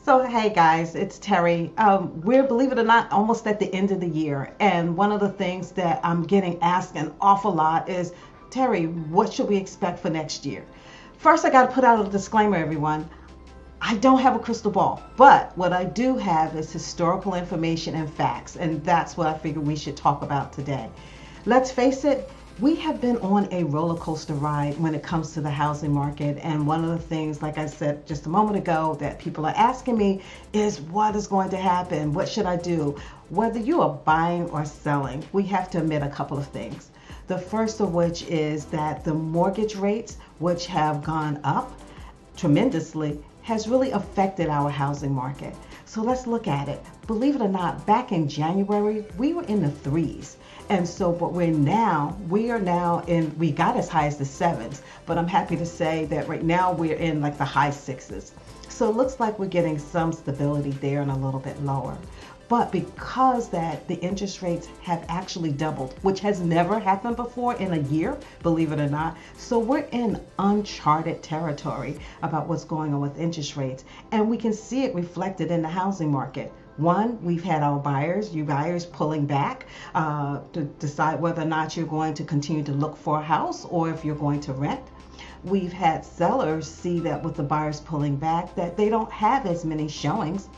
So, hey guys, it's Terry. We're, believe it or not, almost at the end of the year. And one of the things that I'm getting asked an awful lot is, Terry, what should we expect for next year? First, I got to put out a disclaimer, everyone. I don't have a crystal ball, but what I do have is historical information and facts. And that's what I figured we should talk about today. Let's face it, we have been on a roller coaster ride when it comes to the housing market. And one of the things, like I said just a moment ago, that people are asking me is what is going to happen? What should I do? Whether you are buying or selling, we have to admit a couple of things. The first of which is that the mortgage rates, which have gone up tremendously, has really affected our housing market. So let's look at it. Believe it or not, back in January, we were in the threes. And so, but we are now in, we got as high as the sevens, but I'm happy to say that right now we're in like the high sixes. So it looks like we're getting some stability there and a little bit lower. But because that the interest rates have actually doubled, which has never happened before in a year, believe it or not. So we're in uncharted territory about what's going on with interest rates. And we can see it reflected in the housing market. One, we've had you buyers pulling back to decide whether or not you're going to continue to look for a house or if you're going to rent. We've had sellers see that with the buyers pulling back, that they don't have as many showings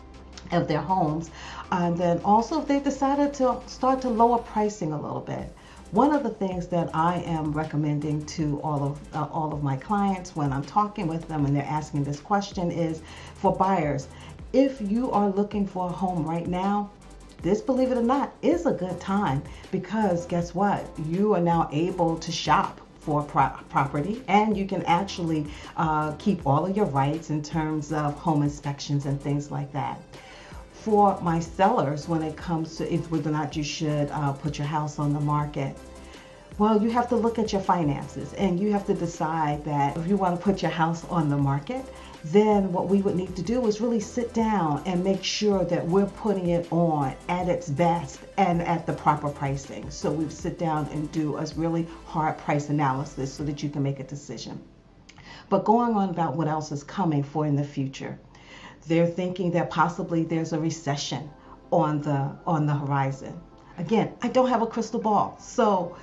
of their homes. And then also they decided to start to lower pricing a little bit. One of the things that I am recommending to all of my clients when I'm talking with them and they're asking this question is for buyers. If you are looking for a home right now, this, believe it or not, is a good time because guess what? You are now able to shop for property and you can actually keep all of your rights in terms of home inspections and things like that. For my sellers, when it comes to whether or not you should put your house on the market, well, you have to look at your finances and you have to decide that if you want to put your house on the market, then what we would need to do is really sit down and make sure that we're putting it on at its best and at the proper pricing. So we sit down and do a really hard price analysis so that you can make a decision. But going on about what else is coming for in the future, they're thinking that possibly there's a recession on the horizon. Again, I don't have a crystal ball. So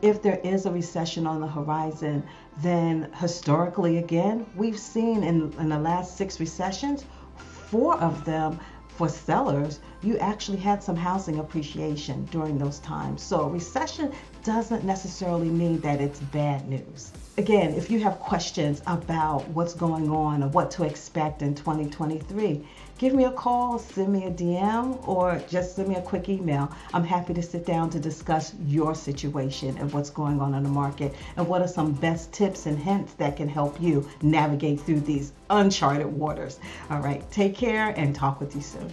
if there is a recession on the horizon, then historically, again, we've seen in the last 6 recessions, 4 of them for sellers, you actually had some housing appreciation during those times. So a recession doesn't necessarily mean that it's bad news. Again, if you have questions about what's going on or what to expect in 2023, give me a call, send me a DM, or just send me a quick email. I'm happy to sit down to discuss your situation and what's going on in the market and what are some best tips and hints that can help you navigate through these uncharted waters. All right, take care and talk with you soon.